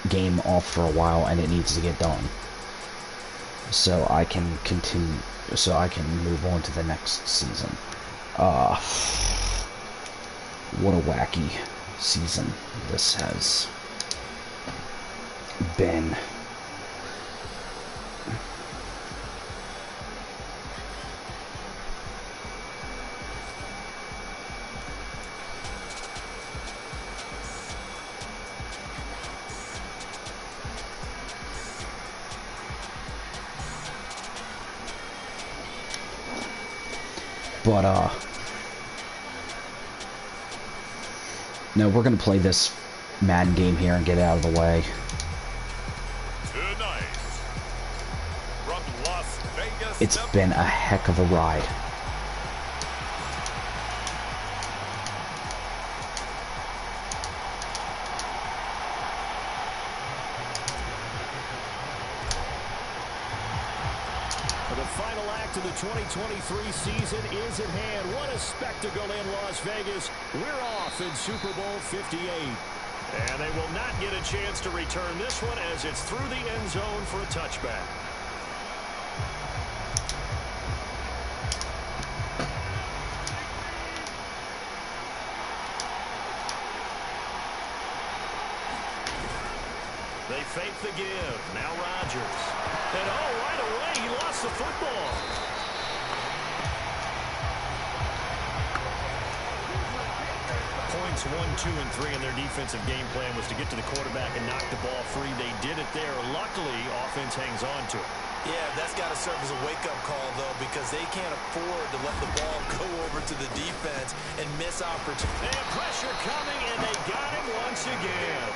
game off for a while, and it needs to get done. So I can continue, so I can move on to the next season. What a wacky season this has been. But, no, we're going to play this Madden game here and get it out of the way. Tonight, from Las Vegas, it's been a heck of a ride. The final act of the 2023 season is at hand. What a spectacle in Las Vegas. We're off in Super Bowl 58. And they will not get a chance to return this one as it's through the end zone for a touchback. They fake the give. Now Rodgers. And oh, right away, he lost the football. Points 1, 2, and 3 in their defensive game plan was to get to the quarterback and knock the ball free. They did it there. Luckily, offense hangs on to it. Yeah, that's got to serve as a wake-up call, though, because they can't afford to let the ball go over to the defense and miss opportunity. And pressure coming, and they got him once again.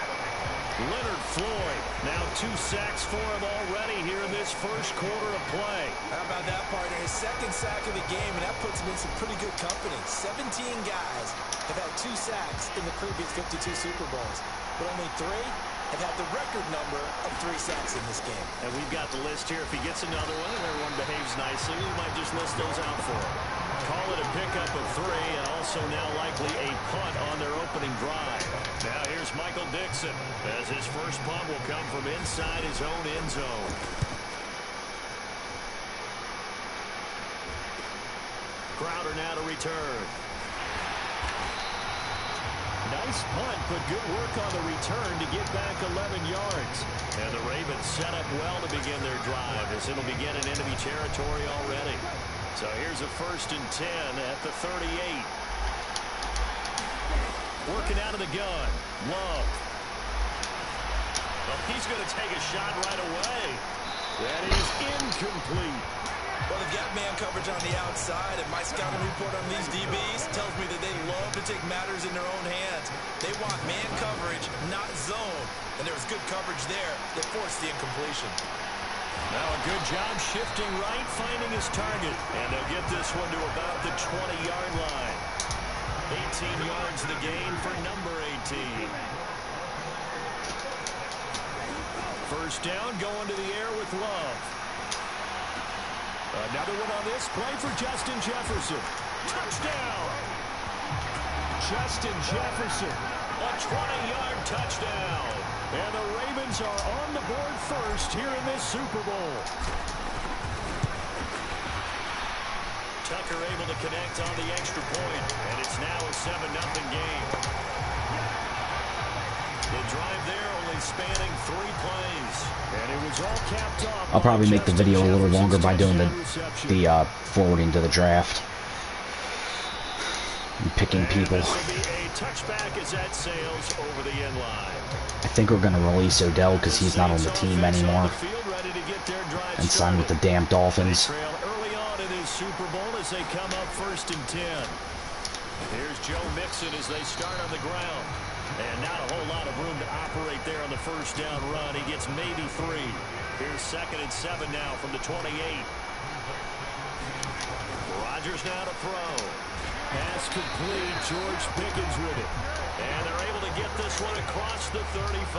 Leonard Floyd, now 2 sacks for him already here in this first quarter of play. How about that, partner? His second sack of the game, and that puts him in some pretty good company. 17 guys have had 2 sacks in the previous 52 Super Bowls, but only 3 have had the record number of 3 sacks in this game. And we've got the list here. If he gets another one and everyone behaves nicely, we might just list those out for him. Call it a pickup of 3, and also now likely a punt on their opening drive. Now here's Michael Dixon, as his first punt will come from inside his own end zone. Crowder now to return. Nice punt, but good work on the return to get back 11 yards. And the Ravens set up well to begin their drive, as it'll begin in enemy territory already. So here's a 1st and 10 at the 38. Working out of the gun. Love. Well, he's going to take a shot right away. That is incomplete. Well, they've got man coverage on the outside, and my scouting report on these DBs tells me that they love to take matters in their own hands. They want man coverage, not zone. And there was good coverage there that forced the incompletion. Now a good job shifting right, finding his target. And they'll get this one to about the 20-yard line. 18 yards the gain for number 18. First down, going to the air with Love. Another one on this play for Justin Jefferson. Touchdown! Justin Jefferson, a 20-yard touchdown. And the Ravens are on the board first here in this Super Bowl. Tucker able to connect on the extra point, and it's now a 7-0 game. The drive there only spanning 3 plays, and it was all capped off. I'll probably make the video a little longer by doing the forwarding to the draft. And picking people. This will be a touchback as that sails over the end line. I think we're going to release Odell because he's not on the team anymore. And sign with the damn Dolphins. Early on in his Super Bowl as they come up 1st and 10. Here's Joe Mixon as they start on the ground. And not a whole lot of room to operate there on the first down run. He gets maybe 3. Here's 2nd and 7 now from the 28. Rodgers now to throw. Pass complete. George Pickens with it. And they're able to get this one across the 35.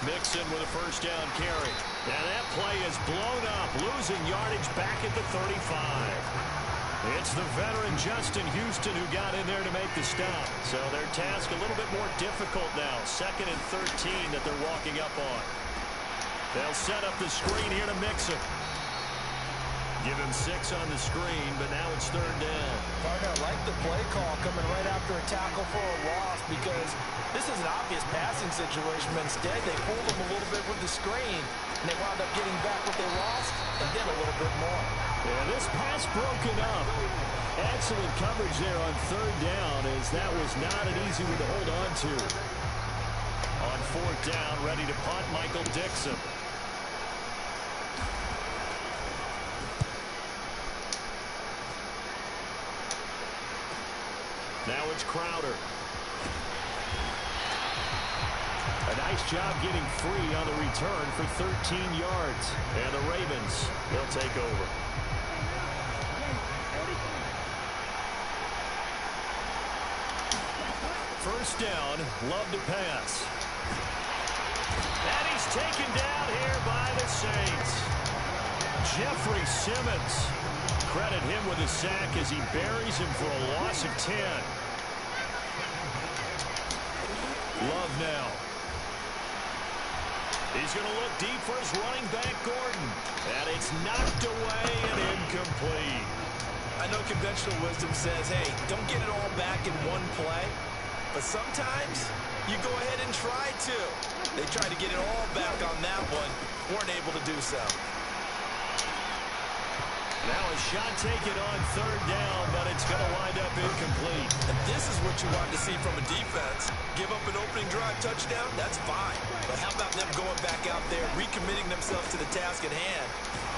Mixon with a first down carry. And that play is blown up, losing yardage back at the 35. It's the veteran Justin Houston who got in there to make the stop. So their task a little bit more difficult now. 2nd and 13 that they're walking up on. They'll set up the screen here to Mixon. Give him 6 on the screen, but now it's 3rd down. Partner, I like the play call coming right after a tackle for a loss because this is an obvious passing situation, but instead they pulled them a little bit with the screen, and they wound up getting back what they lost, and then a little bit more. Yeah, this pass broken up. Excellent coverage there on 3rd down, as that was not an easy one to hold on to. On 4th down, ready to punt, Michael Dixon. Now it's Crowder. A nice job getting free on the return for 13 yards. And the Ravens, they'll take over. First down, Love to pass. And he's taken down here by the Saints. Jeffrey Simmons. Credit him with a sack as he buries him for a loss of 10. Love now. He's going to look deep for his running back, Gordon. And it's knocked away and incomplete. I know conventional wisdom says, hey, don't get it all back in one play. But sometimes you go ahead and try to. They tried to get it all back on that one. Weren't able to do so. Now a shot taken on 3rd down, but it's going to wind up incomplete. And this is what you want to see from a defense. Give up an opening drive touchdown, that's fine. But how about them going back out there, recommitting themselves to the task at hand,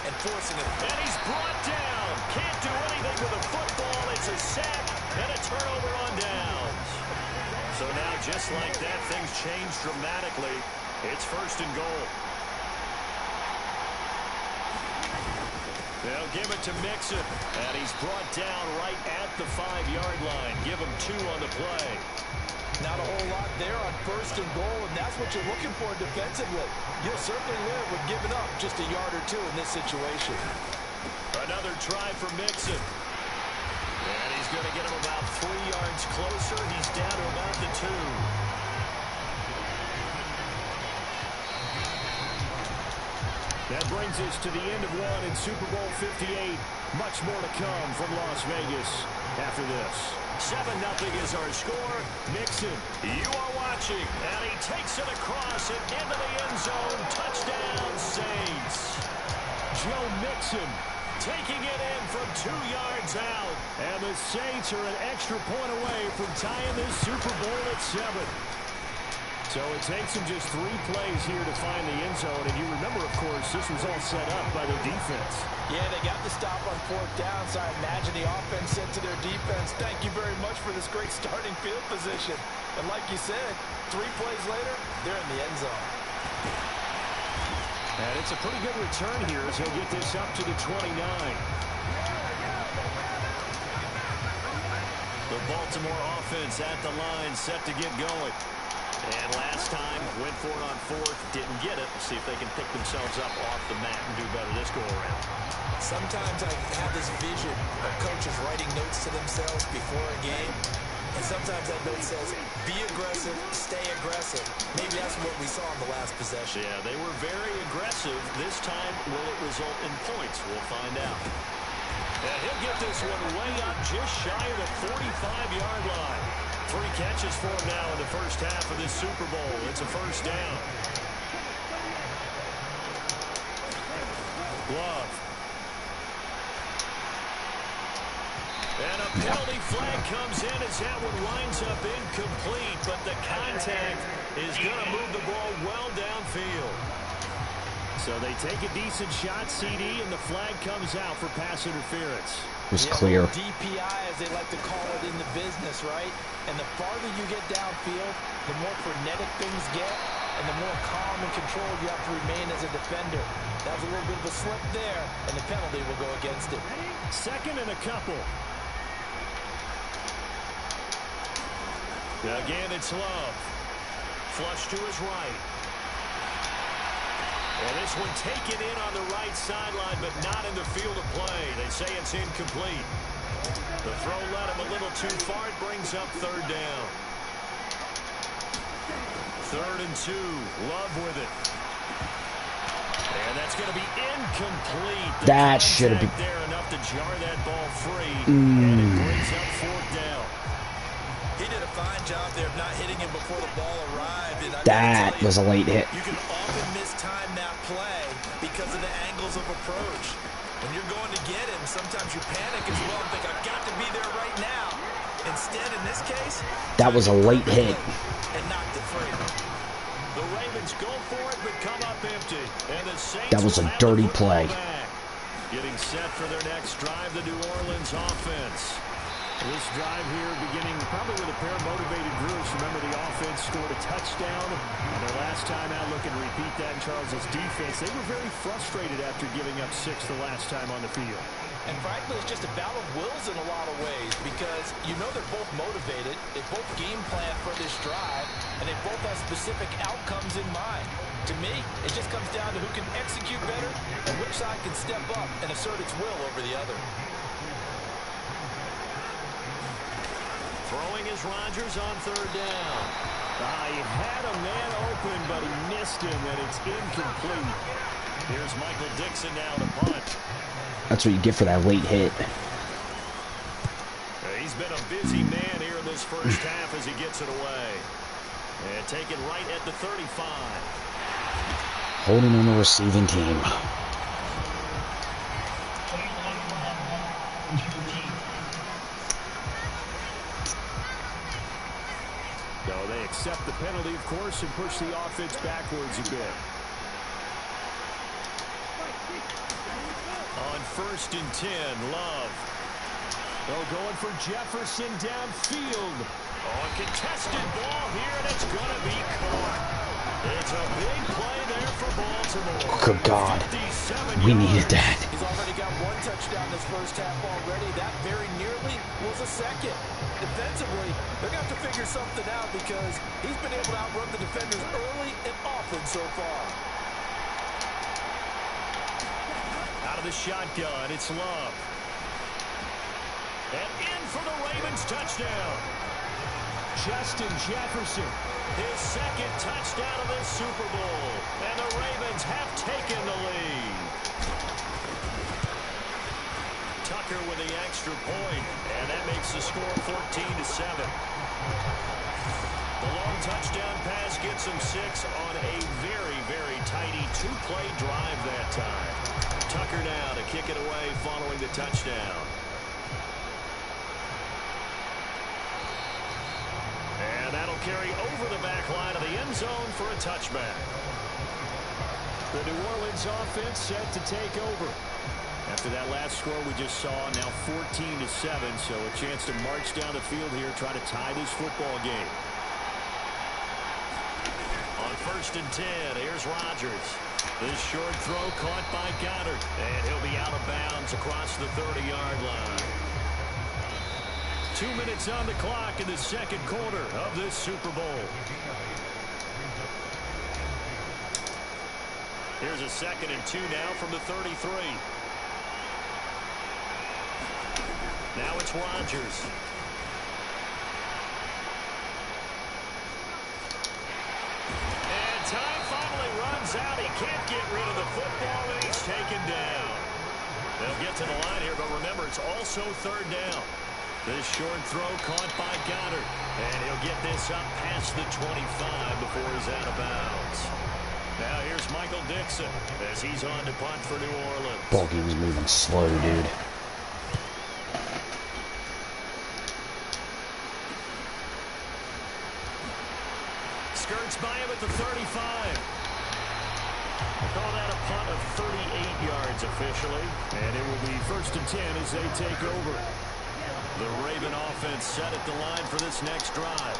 and forcing it. And he's brought down. Can't do anything with a football. It's a sack and a turnover on downs. So now, just like that, things change dramatically. It's 1st and goal. They'll give it to Mixon, and he's brought down right at the 5-yard line. Give him 2 on the play. Not a whole lot there on 1st and goal, and that's what you're looking for defensively. You'll certainly live with giving up just a yard or 2 in this situation. Another try for Mixon. And he's going to get him about 3 yards closer. He's down to about the 2. That brings us to the end of one in Super Bowl 58. Much more to come from Las Vegas after this. 7-0 is our score. Mixon, you are watching. And he takes it across and into the end zone. Touchdown, Saints. Joe Mixon taking it in from 2 yards out. And the Saints are an extra point away from tying this Super Bowl at 7. So it takes them just 3 plays here to find the end zone. And you remember, of course, this was all set up by the defense. Yeah, they got the stop on 4th down, so I imagine the offense said to their defense, thank you very much for this great starting field position. And like you said, 3 plays later, they're in the end zone. And it's a pretty good return here as he'll get this up to the 29. The Baltimore offense at the line, set to get going. And last time, went for it on 4th, didn't get it. See if they can pick themselves up off the mat and do better this go-around. Sometimes I have this vision of coaches writing notes to themselves before a game. And sometimes that note says, be aggressive, stay aggressive. Maybe that's what we saw in the last possession. Yeah, they were very aggressive. This time, will it result in points? We'll find out. And he'll get this one way up just shy of the 45-yard line. 3 catches for him now in the first half of this Super Bowl. It's a first down. Love. And a penalty flag comes in as that one winds up incomplete, but the contact is going to move the ball well downfield. So they take a decent shot, CD, and the flag comes out for pass interference. It was clear. DPI, as they like to call it in the business, right? And the farther you get downfield, the more frenetic things get, and the more calm and controlled you have to remain as a defender. That was a little bit of a slip there, and the penalty will go against it. 2nd and a couple. Again, it's Love. Flush to his right. And this one taken in on the right sideline, but not in the field of play. They say it's incomplete. The throw led him a little too far. It brings up third down. 3rd and 2. Love with it. And that's going to be incomplete. That should have been there enough to jar that ball free. And it brings up 4th down. He did a fine job there of not hitting him before the ball arrived. And that was a late hit. You can often mistime that play because of the angles of approach. When you're going to get him, sometimes you panic as well and think, I've got to be there right now. Instead, in this case, that was a late hit. And knocked it free. The Ravens go for it, but come up empty. And the Saints that was a dirty play. Getting set for their next drive, the New Orleans offense. This drive here beginning probably with a pair of motivated groups. Remember, the offense scored a touchdown on their last time out. Looking to repeat that in Charles' defense. They were very frustrated after giving up 6 the last time on the field. And frankly, it's just a battle of wills in a lot of ways because you know they're both motivated. They both game plan for this drive, and they both have specific outcomes in mind. To me, it just comes down to who can execute better and which side can step up and assert its will over the other. Throwing is Rodgers on 3rd down. He had a man open, but he missed him, and it's incomplete. Here's Michael Dixon now to punt. That's what you get for that late hit. He's been a busy man here in this first half as he gets it away. And taken right at the 35. Holding on the receiving team. So they accept the penalty, of course, and push the offense backwards a bit. On 1st and 10, Love. They're going for Jefferson downfield. On contested ball here, and it's going to be caught. It's a big play there for Baltimore. Good God. We needed that. He's already got 1 touchdown this first half already. That very nearly was a second. Defensively, they're going to have to figure something out because he's been able to outrun the defenders early and often so far. Out of the shotgun, it's Love. And in for the Ravens touchdown. Justin Jefferson. His 2nd touchdown of this Super Bowl. And the Ravens have taken the lead. Tucker with the extra point. And that makes the score 14-7. The long touchdown pass gets him 6 on a very, very tidy 2-play drive that time. Tucker now to kick it away following the touchdown. And that'll carry over the back line of the end zone for a touchback. The New Orleans offense set to take over. After that last score we just saw, now 14-7, so a chance to march down the field here, try to tie this football game. On 1st and 10, here's Rodgers. This short throw caught by Goddard, and he'll be out of bounds across the 30-yard line. 2 minutes on the clock in the 2nd quarter of this Super Bowl. Here's a 2nd and 2 now from the 33. Now it's Rodgers. And time finally runs out. He can't get rid of the football, and he's taken down. They'll get to the line here, but remember, it's also 3rd down. This short throw caught by Goddard. And he'll get this up past the 25 before he's out of bounds. Now here's Michael Dixon as he's on to punt for New Orleans. Ball game's moving slow, dude. Skirts by him at the 35. Call that a punt of 38 yards officially. And it will be 1st and 10 as they take over. The Raven offense set at the line for this next drive.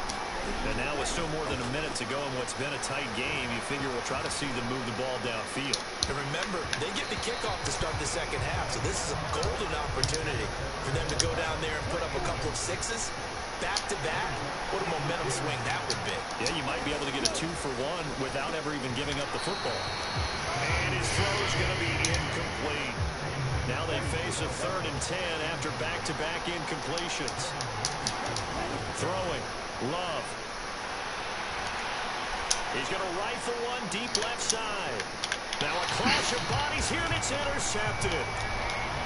And now with still more than a minute to go in what's been a tight game, you figure we'll try to see them move the ball downfield. And remember, they get the kickoff to start the 2nd half, so this is a golden opportunity for them to go down there and put up a couple of 6s back-to-back. What a momentum swing that would be. Yeah, you might be able to get a 2-for-1 without ever even giving up the football. And his throw is going to be incomplete. Now they face a 3rd and 10 after back-to-back incompletions. Throwing. Love. He's going to rifle one deep left side. Now a clash of bodies here, and it's intercepted.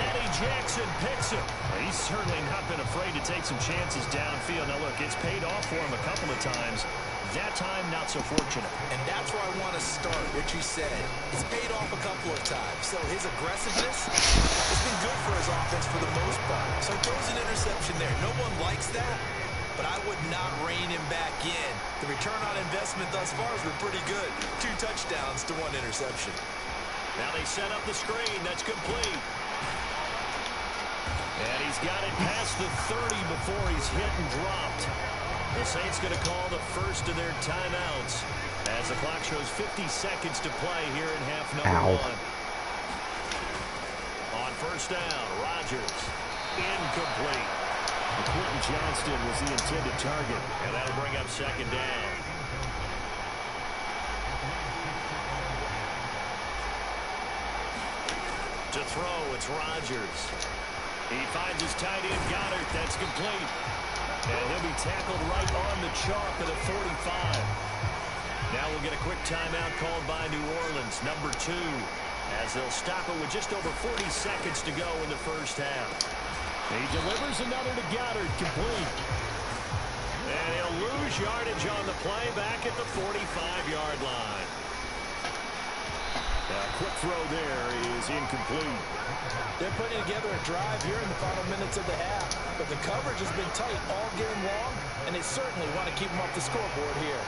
Eddie Jackson picks him. He's certainly not been afraid to take some chances downfield. Now, look, it's paid off for him a couple of times. That time, not so fortunate. And that's where I want to start, what you said. It's paid off a couple of times. So his aggressiveness has been good for his offense for the most part. So he throws an interception there. No one likes that, but I would not rein him back in. The return on investment thus far has been pretty good. 2 touchdowns to 1 interception. Now they set up the screen. That's complete. And he's got it past the 30 before he's hit and dropped. The Saints going to call the first of their timeouts as the clock shows 50 seconds to play here in half number 1. On first down, Rodgers. Incomplete. Quentin Johnston was the intended target. And that'll bring up 2nd down. To throw, it's Rodgers. He finds his tight end, Goddard. That's complete. And he'll be tackled right on the chalk at the 45. Now we'll get a quick timeout called by New Orleans, number 2, as they'll stop it with just over 40 seconds to go in the first half. He delivers another to Goddard, complete. And he'll lose yardage on the play back at the 45-yard line. A quick throw there is incomplete. They're putting together a drive here in the final minutes of the half, but the coverage has been tight all game long, and they certainly want to keep them off the scoreboard here.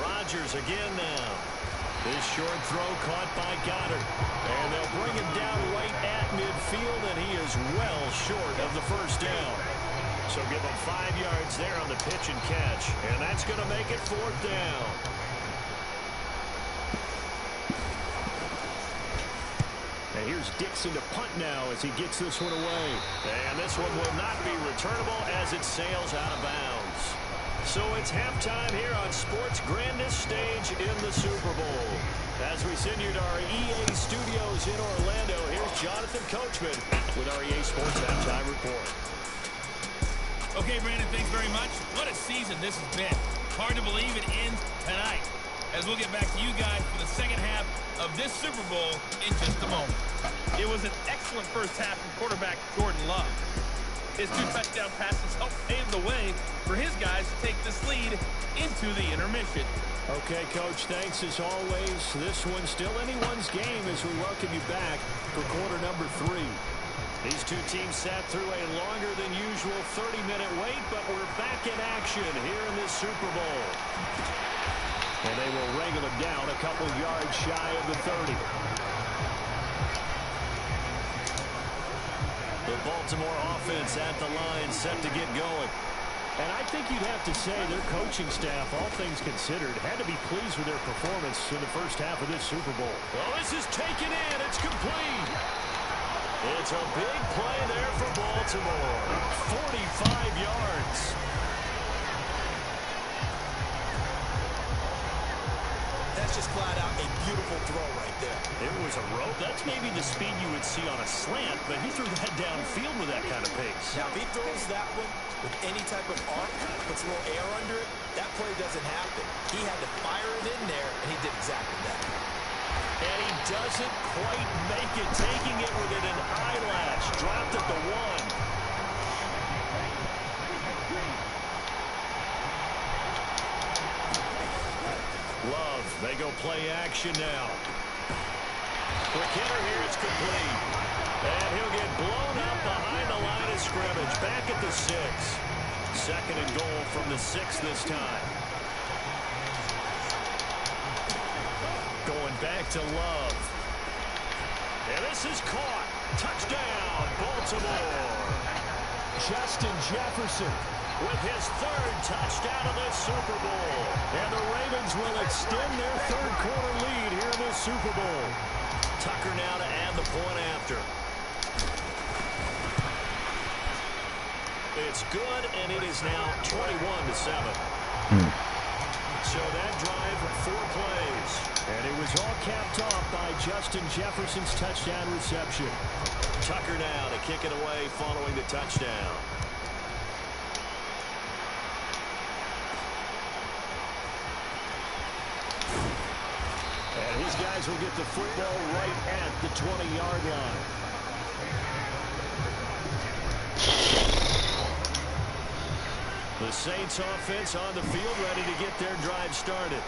Rodgers again now. This short throw caught by Goddard. And they'll bring him down right at midfield, and he is well short of the first down. So give him 5 yards there on the pitch and catch, and that's going to make it 4th down. And here's Dixon to punt now as he gets this one away. And this one will not be returnable as it sails out of bounds. So it's halftime here on sports' grandest stage in the Super Bowl. As we send you to our EA studios in Orlando, here's Jonathan Coachman with our EA Sports Halftime Report. Okay, Brandon, thanks very much. What a season this has been. Hard to believe it ends tonight, as we'll get back to you guys for the second half of this Super Bowl in just a moment. It was an excellent first half from quarterback Jordan Love. His 2 touchdown passes helped pave the way for his guys to take this lead into the intermission. Okay, Coach, thanks as always. This one's still anyone's game as we welcome you back for quarter number 3. These 2 teams sat through a longer than usual 30-minute wait, but we're back in action here in this Super Bowl. And they will wrangle him down a couple yards shy of the 30. The Baltimore offense at the line set to get going. And I think you'd have to say their coaching staff, all things considered, had to be pleased with their performance in the first half of this Super Bowl. Well, this is taken in. It's complete. It's a big play there for Baltimore. 45 yards. That's just flat out a beautiful throw right there. It was a rope. That's maybe the speed you would see on a slant, but he threw that downfield with that kind of pace. Now, if he throws that one with any type of arc, puts a little air under it, that play doesn't happen. He had to fire it in there, and he did exactly that. And he doesn't quite make it, taking it within an eyelash. Dropped at the 1. Love, they go play action now. Quick hitter here, it's complete. And he'll get blown up behind the line of scrimmage. Back at the 6. 2nd and goal from the 6 this time. Going back to Love. And this is caught. Touchdown, Baltimore. Justin Jefferson with his 3rd touchdown of this Super Bowl. And the Ravens will extend their 3rd quarter lead here in this Super Bowl. Tucker now to add the point after. It's good, and it is now 21-7. So that drive, 4 plays. And it was all capped off by Justin Jefferson's touchdown reception. Tucker now to kick it away following the touchdown. And his guys will get the football right at the 20-yard line. The Saints offense on the field ready to get their drive started.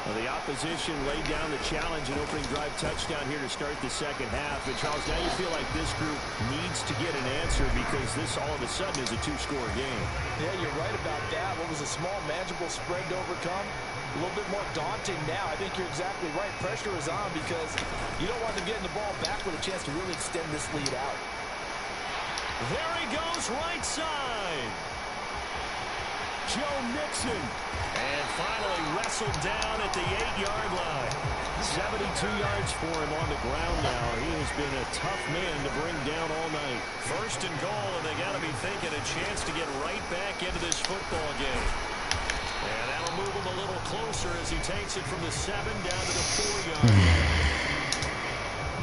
Well, the opposition laid down the challenge and opening drive touchdown here to start the second half. And Charles, now you feel like this group needs to get an answer because this all of a sudden is a two-score game. Yeah, you're right about that. What was a small, manageable spread to overcome? A little bit more daunting now. I think you're exactly right. Pressure is on because you don't want them getting the ball back with a chance to really extend this lead out. There he goes, right side. Joe Mixon. And finally wrestled down at the 8-yard line. 72 yards for him on the ground now. He has been a tough man to bring down all night. First and goal, and they got to be thinking a chance to get right back into this football game. And that'll move him a little closer as he takes it from the 7 down to the 4-yard line.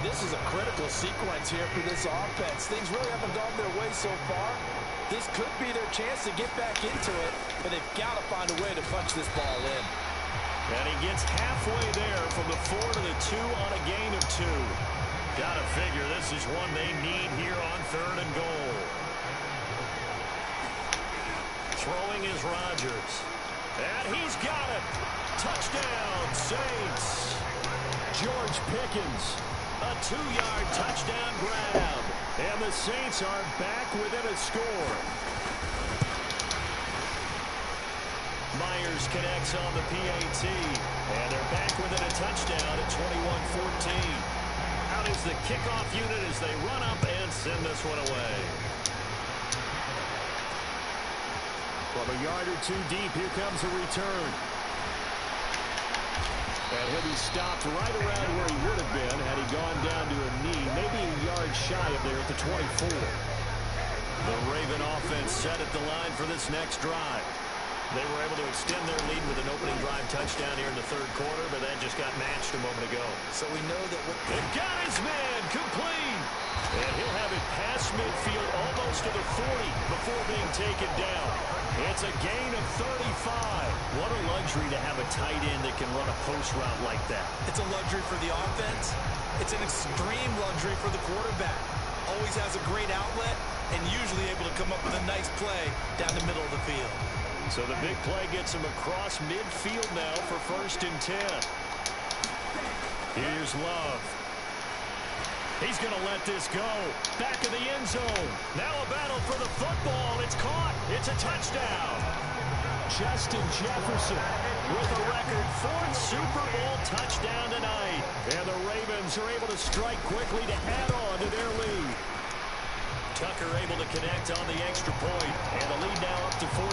This is a critical sequence here for this offense. Things really haven't gone their way so far. This could be their chance to get back into it, but they've got to find a way to punch this ball in. And he gets halfway there from the 4 to the 2 on a gain of 2. Got to figure this is one they need here on 3rd and goal. Throwing is Rodgers. And he's got it. Touchdown, Saints. George Pickens. A 2-yard touchdown grab. And the Saints are back within a score. Myers connects on the PAT. And they're back within a touchdown at 21-14. Out is the kickoff unit as they run up and send this one away. From a yard or two deep, here comes a return. And he'll be stopped right around where he would have been had he gone down to a knee, maybe a yard shy of there at the 24. The Raven offense set at the line for this next drive. They were able to extend their lead with an opening drive touchdown here in the 3rd quarter, but that just got matched a moment ago. So we know that It got his man complete. And he'll have it past midfield almost to the 40 before being taken down. It's a gain of 35. What a luxury to have a tight end that can run a post route like that. it's a luxury for the offense. It's an extreme luxury for the quarterback. Always has a great outlet and usually able to come up with a nice play down the middle of the field. So the big play gets him across midfield now for 1st and 10. Here's Love. He's going to let this go. Back of the end zone. Now a battle for the football. It's caught. It's a touchdown. Justin Jefferson With a record 4th Super Bowl touchdown tonight. and the Ravens are able to strike quickly to add on to their lead. Tucker able to connect on the extra point. And the lead now up to 14.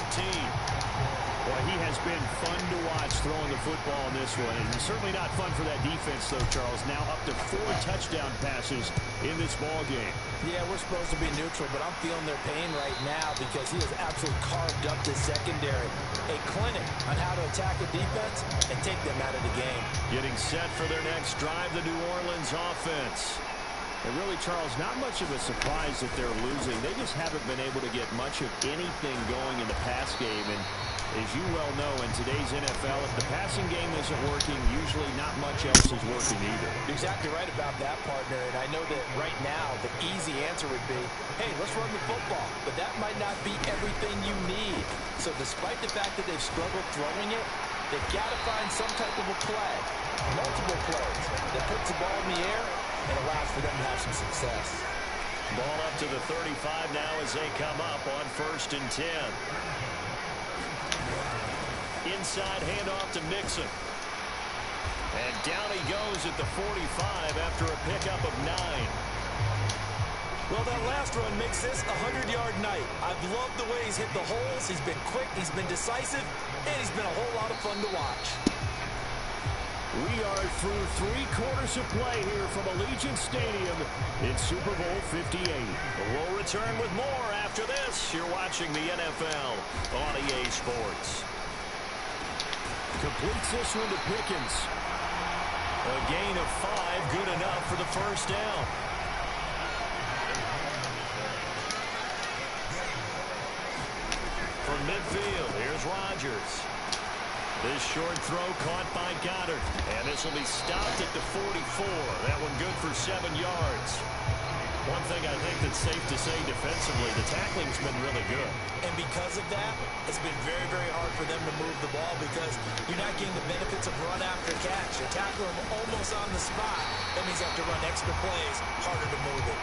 Boy, he has been fun to watch throwing the football in this one. And certainly not fun for that defense, though, Charles. Now up to 4 touchdown passes in this ball game. Yeah, we're supposed to be neutral, but I'm feeling their pain right now because he has absolutely carved up the secondary. A clinic on how to attack a defense and take them out of the game. Getting set for their next drive, the New Orleans offense. And really, Charles, not much of a surprise that they're losing. They just haven't been able to get much of anything going in the pass game. And as you well know, in today's NFL, if the passing game isn't working, usually not much else is working either. You're exactly right about that, partner. And I know that right now the easy answer would be, hey, let's run the football. But that might not be everything you need. So despite the fact that they've struggled throwing it, they've got to find some type of a play, multiple plays, that puts the ball in the air and allows for them to have some success. Ball up to the 35 now as they come up on 1st and 10. Inside handoff to Mixon. And down he goes at the 45 after a pickup of 9. Well, that last run makes this a 100-yard night. I've loved the way he's hit the holes. He's been quick, he's been decisive, and he's been a whole lot of fun to watch. We are through 3 quarters of play here from Allegiant Stadium in Super Bowl 58. We'll return with more after this. You're watching the NFL on EA Sports. Completes this one to Pickens. A gain of 5, good enough for the first down. From midfield, here's Rodgers. This short throw caught by Goddard. And this will be stopped at the 44. That one good for 7 yards. One thing I think that's safe to say defensively, the tackling's been really good. And because of that, it's been very, very hard for them to move the ball because you're not getting the benefits of run after catch. You're tackling them almost on the spot. That means you have to run extra plays, harder to move it.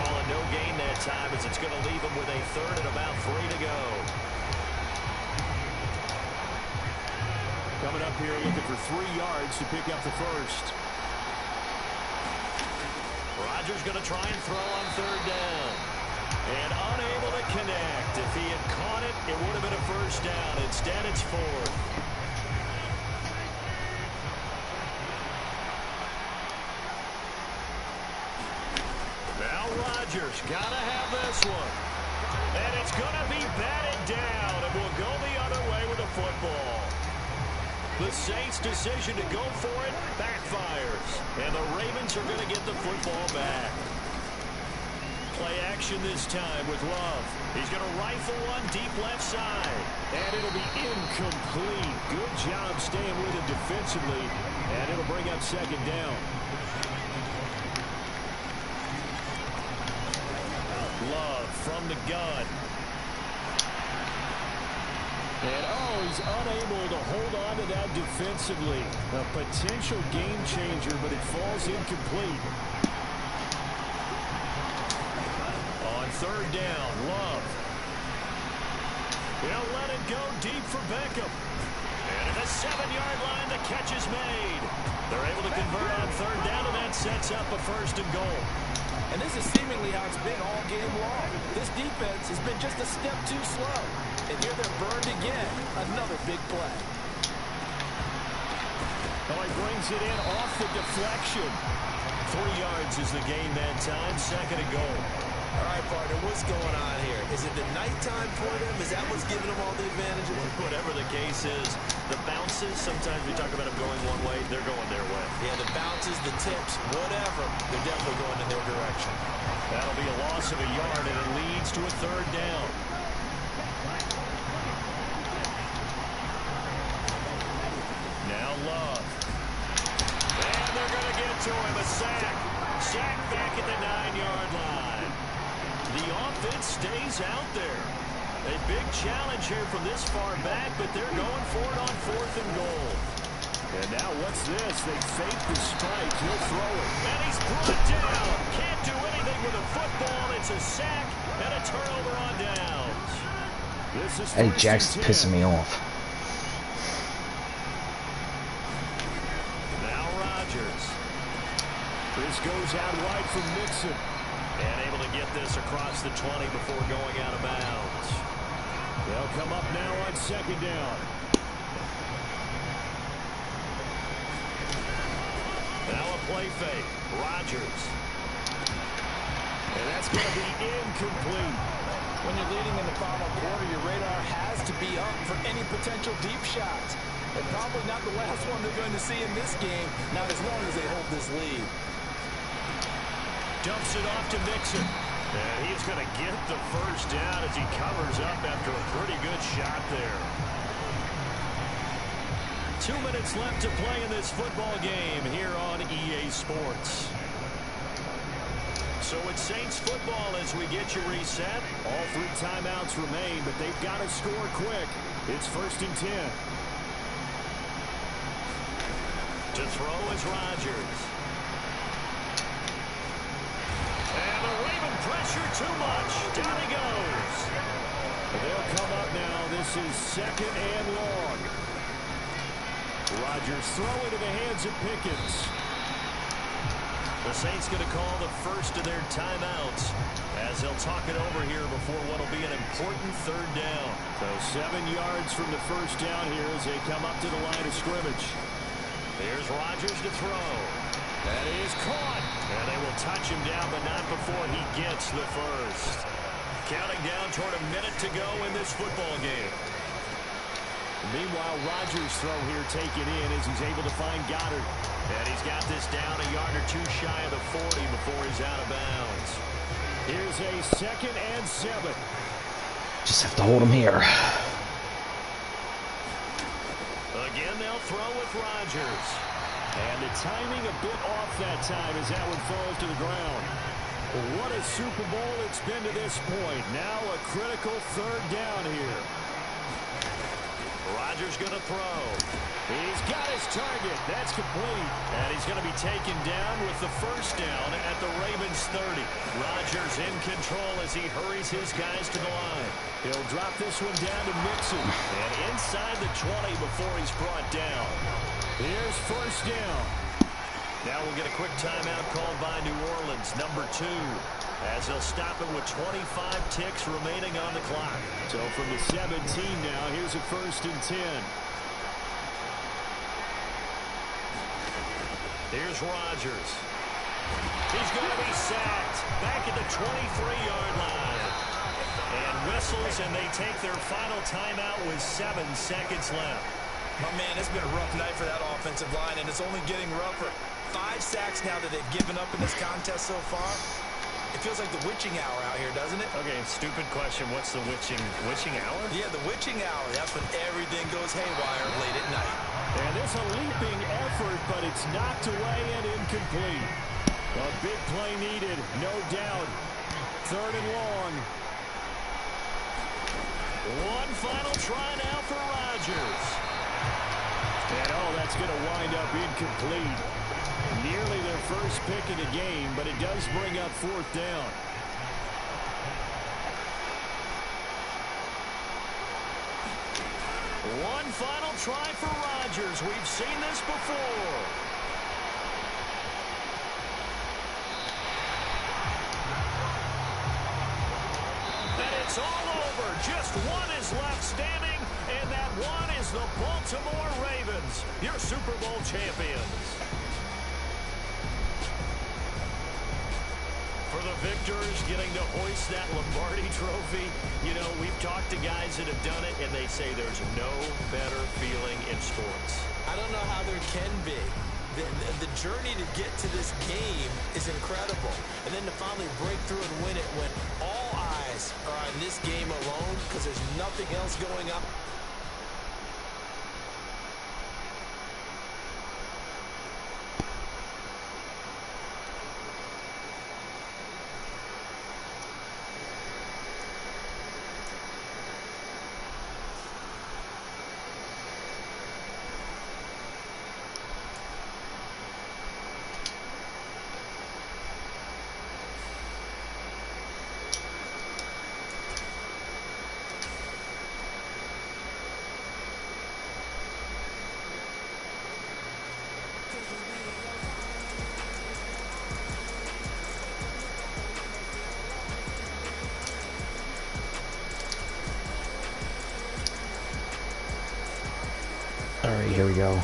Calling no gain that time as it's going to leave them with a third and about 3 to go. Coming up here looking for 3 yards to pick up the first. Rodgers going to try and throw on third down. And unable to connect. If he had caught it, it would have been a first down. Instead, it's 4th. Now Rodgers got to have this one. And it's going to be batted down. And we'll go the other way with the football. The Saints' decision to go for it backfires. And the Ravens are going to get the football back. Play action this time with Love. He's going to rifle one deep left side. And it'll be incomplete. Good job staying with it defensively. And it'll bring up second down. Love from the gun. And he's unable to hold on to that defensively. A potential game changer, but it falls incomplete. On third down, Love. He'll let it go deep for Beckham. And at the 7-yard line, the catch is made. They're able to convert on third down, and that sets up a first and goal. And this is seemingly how it's been all game long. This defense has been just a step too slow. And here they're burned again. Another big play. Oh, he brings it in off the deflection. 3 yards is the gain that time. Second and goal. All right, partner, what's going on here? Is it the nighttime for them? Is that what's giving them all the advantages? Whatever the case is, the bounces, sometimes we talk about them going one way, they're going their way. Yeah, the bounces, the tips, whatever, they're definitely going in their direction. That'll be a loss of a yard, and it leads to a third down. Now Love. And they're going to get to him. A sack. Sack back at the 9-yard line. The offense stays out there. A big challenge here from this far back, but they're going for it on 4th and goal. And now what's this? They fake the spike. He'll throw it. And he's brought down. Can't do anything with a football. It's a sack and a turnover on downs. This is Eddie Jackson's pissing me off. Now Rodgers. This goes out wide from Mixon. And able to get this across the 20 before going out of bounds. They'll come up now on second down. Now a play fake. Rodgers. And that's going to be incomplete. When you're leading in the final quarter, your radar has to be up for any potential deep shots. And probably not the last one they're going to see in this game, not as long as they hold this lead. Dumps it off to Mixon. And he's going to get the first down as he covers up after a pretty good shot there. 2 minutes left to play in this football game here on EA Sports. So it's Saints football as we get you reset. All 3 timeouts remain, but they've got to score quick. It's 1st and 10. To throw is Rodgers. And the Raven pressure too much. Down he goes. They'll come up now. This is 2nd and long. Rodgers throwing to the hands of Pickens. The Saints going to call the first of their timeouts as they'll talk it over here before what will be an important third down. So 7 yards from the first down here as they come up to the line of scrimmage. Here's Rodgers to throw. That is caught. And they will touch him down, but not before he gets the first. Counting down toward a minute to go in this football game. Meanwhile, Rodgers' throw here taken in as he's able to find Goddard. And he's got this down a yard or two shy of the 40 before he's out of bounds. Here's a 2nd and 7. Just have to hold him here. Again, they'll throw with Rodgers. And the timing a bit off that time as that one falls to the ground. What a Super Bowl it's been to this point. Now a critical 3rd down here. Rodgers going to throw. He's got his target. That's complete. And he's going to be taken down with the 1st down at the Ravens 30. Rodgers in control as he hurries his guys to the line. He'll drop this one down to Mixon. And inside the 20 before he's brought down. Here's 1st down. Now we'll get a quick timeout called by New Orleans, number 2. As they'll stop it with 25 ticks remaining on the clock. So from the 17 now, here's a 1st and 10. Here's Rodgers. He's going to be sacked back at the 23-yard line. And whistles, and they take their final timeout with 7 seconds left. Oh, man, it's been a rough night for that offensive line, and it's only getting rougher. 5 sacks now that they've given up in this contest so far. It feels like the witching hour out here, doesn't it? Okay, stupid question. What's the witching hour? Yeah, the witching hour. That's when everything goes haywire late at night. And there's a leaping effort, but it's knocked away and incomplete. A big play needed, no doubt. 3rd and long. One final try now for Rodgers. And that's going to wind up incomplete. Nearly their first pick of the game, but it does bring up 4th down. One final try for Rodgers. We've seen this before. And it's all over. Just one is left standing, and that one is the Baltimore Ravens, your Super Bowl champions. For the victors getting to hoist that Lombardi trophy, you know, we've talked to guys that have done it, and they say there's no better feeling in sports. I don't know how there can be. The journey to get to this game is incredible. And then to finally break through and win it when all eyes are on this game alone because there's nothing else going on. All right, here we go.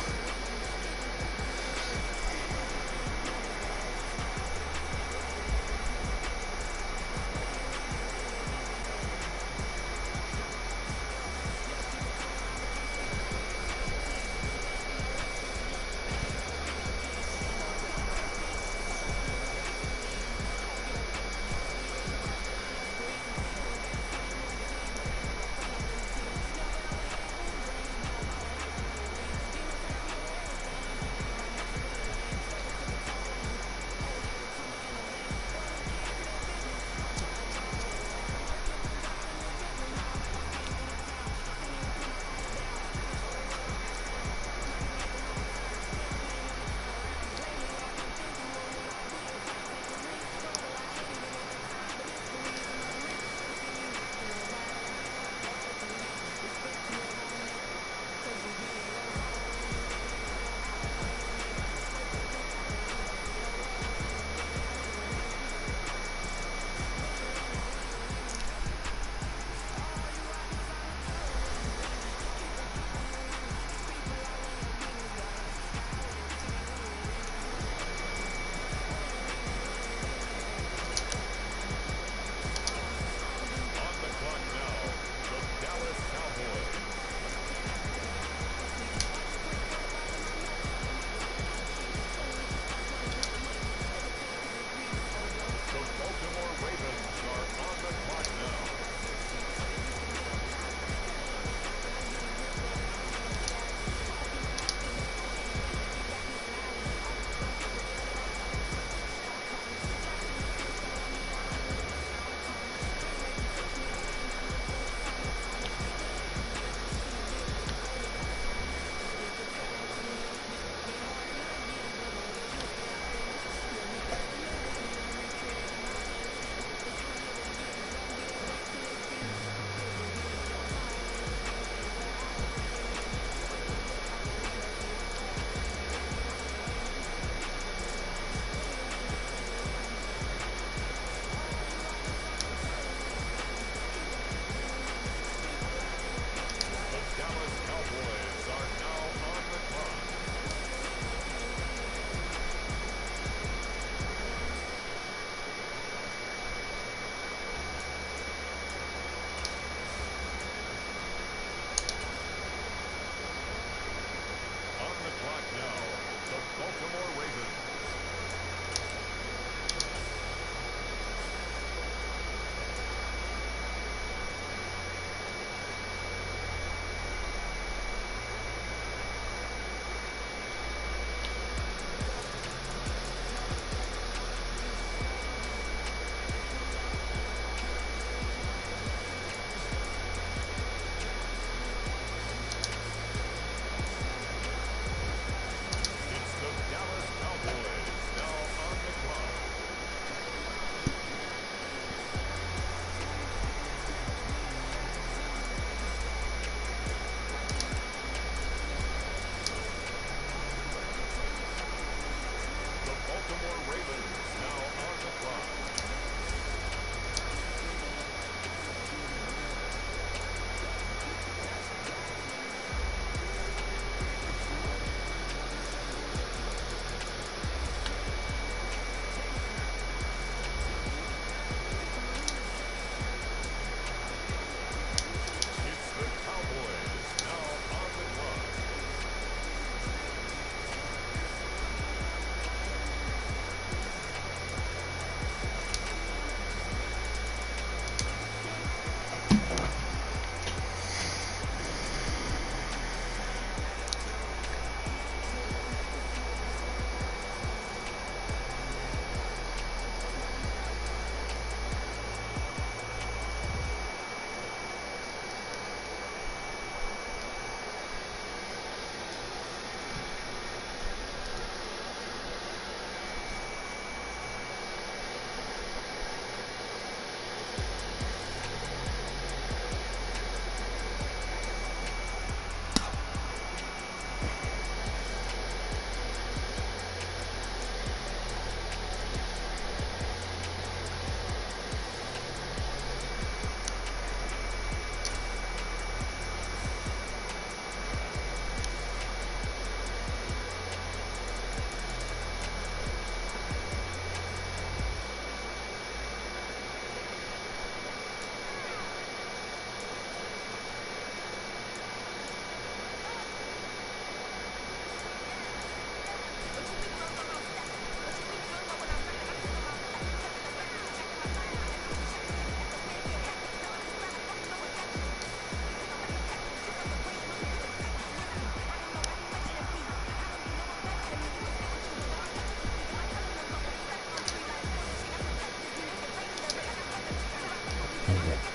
Okay.